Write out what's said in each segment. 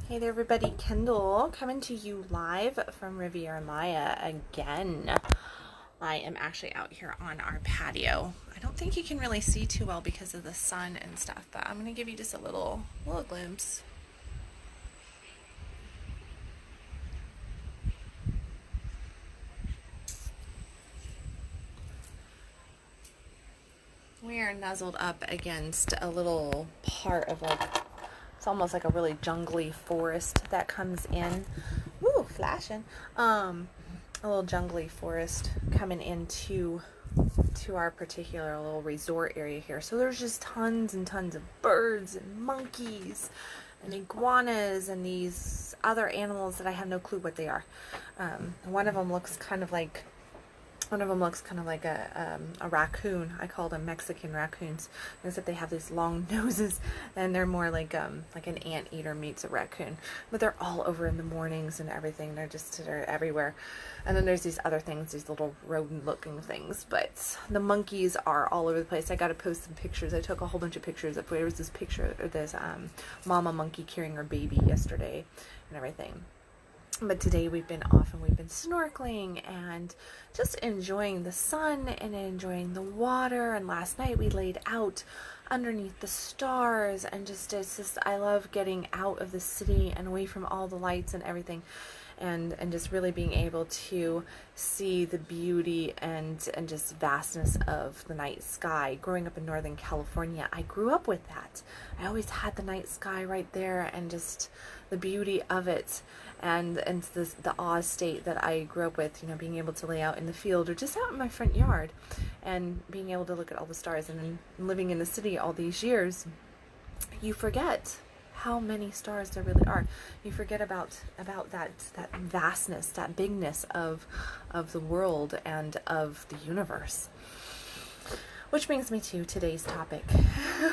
Hey there everybody, Kendall coming to you live from Riviera Maya again. I am actually out here on our patio. I don't think you can really see too well because of the sun and stuff, but I'm going to give you just a little glimpse. We are nuzzled up against a little part of it's almost like a really jungly forest that comes in. Woo, flashing. A little jungly forest coming into our particular little resort area here. So there's just tons and tons of birds and monkeys and iguanas and these other animals that I have no clue what they are. One of them looks kind of like a raccoon. I call them Mexican raccoons, except they have these long noses, and they're more like an anteater meets a raccoon. But they're all over in the mornings and everything. They're everywhere. And then there's these other things, these little rodent-looking things. But the monkeys are all over the place. I got to post some pictures. I took a whole bunch of pictures. There was this picture of this mama monkey carrying her baby yesterday and everything. But today we've been off and we've been snorkeling and just enjoying the sun and enjoying the water. And last night we laid out underneath the stars and it's just, I love getting out of the city and away from all the lights and everything. And just really being able to see the beauty and just vastness of the night sky. Growing up in Northern California, I grew up with that. I always had the night sky right there and just the beauty of it and the awe state that I grew up with, being able to lay out in the field or just out in my front yard and being able to look at all the stars. And then living in the city all these years, you forget how many stars there really are. You forget about that vastness, that bigness of the world and of the universe. Which brings me to today's topic,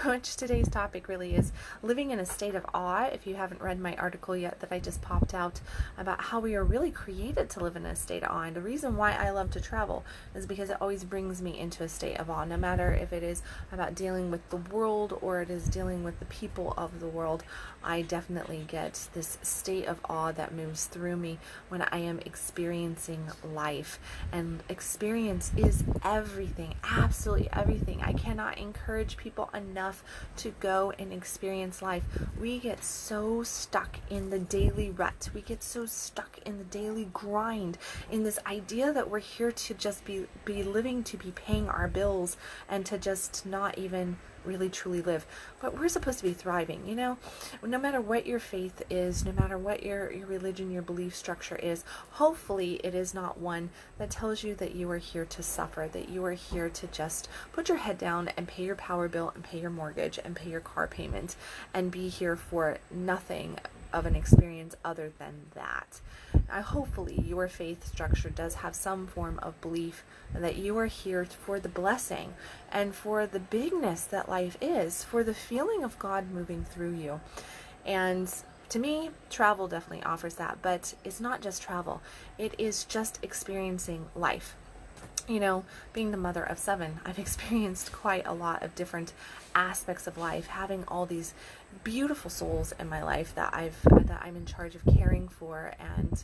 which today's topic really is living in a state of awe. If you haven't read my article yet that I just popped out about how we are really created to live in a state of awe. And the reason why I love to travel is because it always brings me into a state of awe, no matter if it is about dealing with the world or it is dealing with the people of the world. I definitely get this state of awe that moves through me when I am experiencing life. And experience is everything, absolutely everything. I cannot encourage people enough to go and experience life. We get so stuck in the daily rut. We get so stuck in the daily grind, in this idea that we're here to just be living, to be paying our bills, and to just not even really truly live. But we're supposed to be thriving, no matter what your faith is, no matter what your religion, your belief structure is. Hopefully it is not one that tells you that you are here to suffer, that you are here to just put your head down and pay your power bill and pay your mortgage and pay your car payment and be here for nothing of an experience other than that. Hopefully your faith structure does have some form of belief that you are here for the blessing and for the bigness that life is, for the feeling of God moving through you. And to me, travel definitely offers that, but it's not just travel. It is just experiencing life. Being the mother of 7, I've experienced quite a lot of different aspects of life, having all these beautiful souls in my life that I'm in charge of caring for and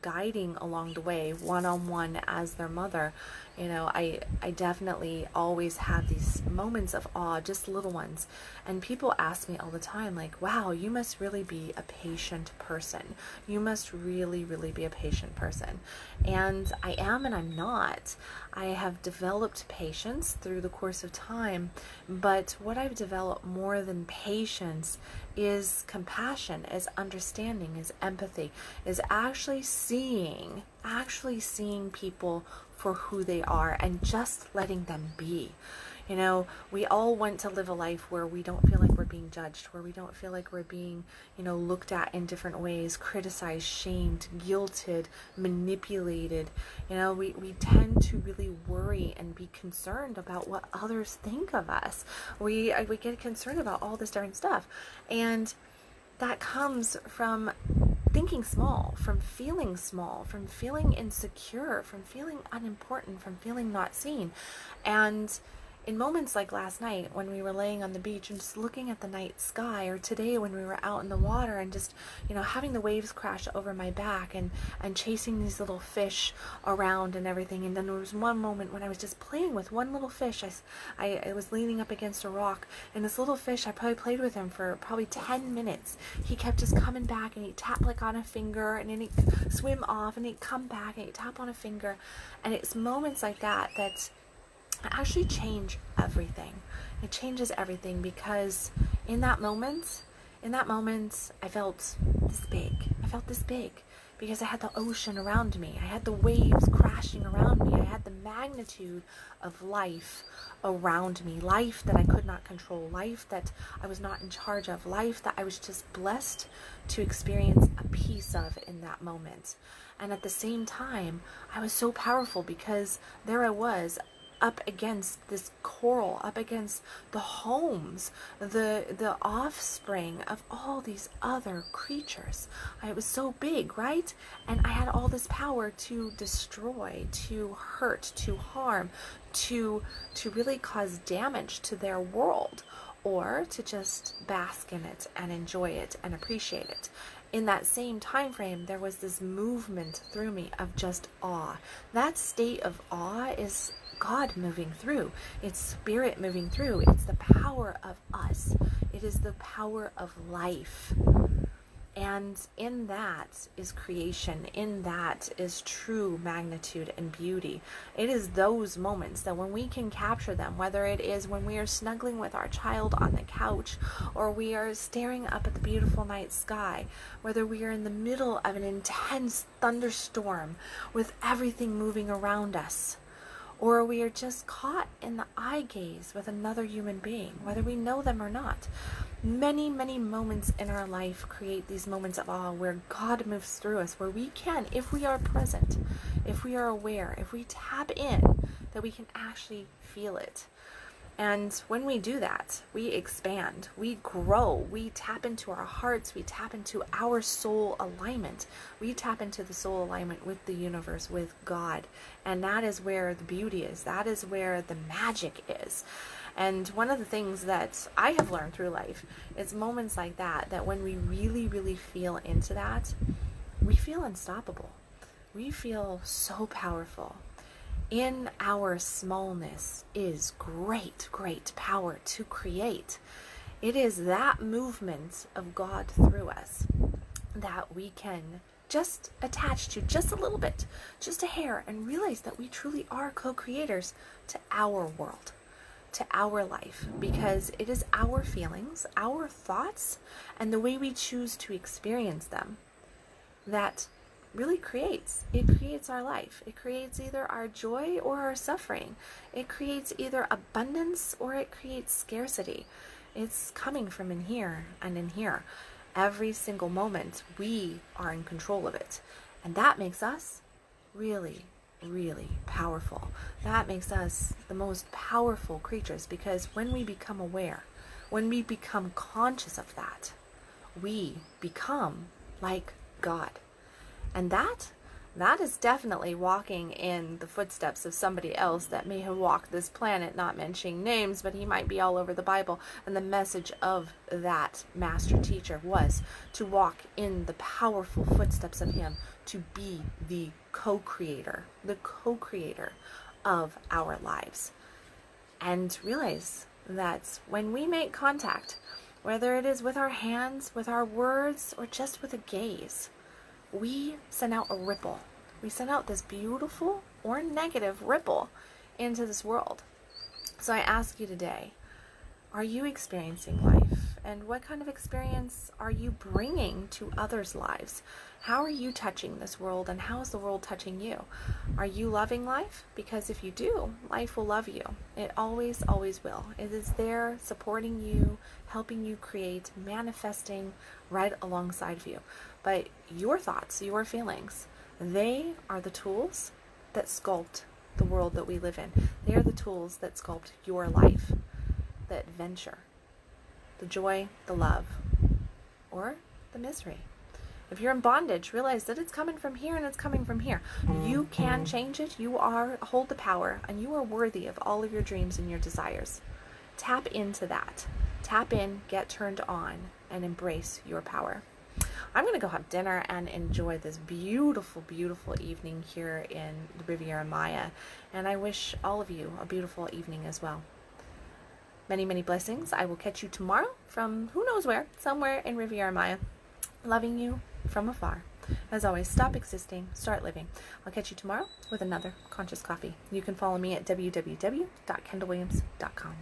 guiding along the way one-on-one as their mother. I definitely always have these moments of awe, just little ones. And people ask me all the time, like, wow, you must really be a patient person. You must really, really be a patient person. And I am and I'm not. I have developed patience through the course of time, but what I've developed more than patience is compassion, is understanding, is empathy, is actually seeing people for who they are and just letting them be. We all want to live a life where we don't feel like we're being judged, where we don't feel like we're being, looked at in different ways, criticized, shamed, guilted, manipulated. We tend to really worry and be concerned about what others think of us. We get concerned about all this different stuff. And that comes from thinking small, from feeling insecure, from feeling unimportant, from feeling not seen. And in moments like last night when we were laying on the beach and just looking at the night sky, or today when we were out in the water and just, having the waves crash over my back and chasing these little fish around and everything. And then there was one moment when I was just playing with one little fish. I was leaning up against a rock, and this little fish, I probably played with him for probably 10 minutes. He kept just coming back, and he'd tap like on a finger, and then he'd swim off, and he'd come back, and he'd tap on a finger. And it's moments like that actually change everything. It changes everything, because in that moment, I felt this big. I felt this big because I had the ocean around me. I had the waves crashing around me. I had the magnitude of life around me. Life that I could not control. Life that I was not in charge of. Life that I was just blessed to experience a piece of in that moment. And at the same time, I was so powerful, because there I was, up against this coral, up against the homes, the offspring of all these other creatures. I was so big, right? And I had all this power to destroy, to hurt, to harm, to really cause damage to their world, or to just bask in it and enjoy it and appreciate it. In that same time frame, there was this movement through me of just awe. That state of awe is God moving through. It's spirit moving through. It's the power of us. It is the power of life. And in that is creation. In that is true magnitude and beauty. It is those moments that when we can capture them, whether it is when we are snuggling with our child on the couch, or we are staring up at the beautiful night sky, whether we are in the middle of an intense thunderstorm with everything moving around us, or we are just caught in the eye gaze with another human being, whether we know them or not. Many, many moments in our life create these moments of awe where God moves through us, where we can, if we are present, if we are aware, if we tap in, that we can actually feel it. And when we do that, we expand, we grow, we tap into our hearts, we tap into our soul alignment, we tap into the soul alignment with the universe, with God. And that is where the beauty is. That is where the magic is. And one of the things that I have learned through life is moments like that, that when we really, really feel into that, we feel unstoppable. We feel so powerful. In our smallness is great, great power to create. It is that movement of God through us that we can just attach to just a little bit, just a hair, and realize that we truly are co-creators to our world, to our life, because it is our feelings, our thoughts, and the way we choose to experience them that really creates our life. It creates either our joy or our suffering. It creates either abundance or it creates scarcity. It's coming from in here and in here. Every single moment we are in control of it, and that makes us really, really powerful. That makes us the most powerful creatures, because when we become aware, when we become conscious of that, we become like God. And that is definitely walking in the footsteps of somebody else that may have walked this planet, not mentioning names, but he might be all over the Bible. And the message of that master teacher was to walk in the powerful footsteps of him, to be the co-creator of our lives. And realize that when we make contact, whether it is with our hands, with our words, or just with a gaze, we send out a ripple. We send out this beautiful or negative ripple into this world. So I ask you today, are you experiencing life? And what kind of experience are you bringing to others' lives? How are you touching this world, and how is the world touching you? Are you loving life? Because if you do, life will love you. It always, always will. It is there supporting you, helping you create, manifesting right alongside of you. But your thoughts, your feelings, they are the tools that sculpt the world that we live in. They are the tools that sculpt your life, the adventure, the joy, the love, or the misery. If you're in bondage, realize that it's coming from here and it's coming from here. You can change it. You hold the power, and you are worthy of all of your dreams and your desires. Tap into that. Tap in, get turned on, and embrace your power. I'm going to go have dinner and enjoy this beautiful, beautiful evening here in the Riviera Maya. And I wish all of you a beautiful evening as well. Many, many blessings. I will catch you tomorrow from who knows where, somewhere in Riviera Maya. Loving you from afar. As always, stop existing, start living. I'll catch you tomorrow with another Conscious Coffee. You can follow me at www.kendalwilliams.com.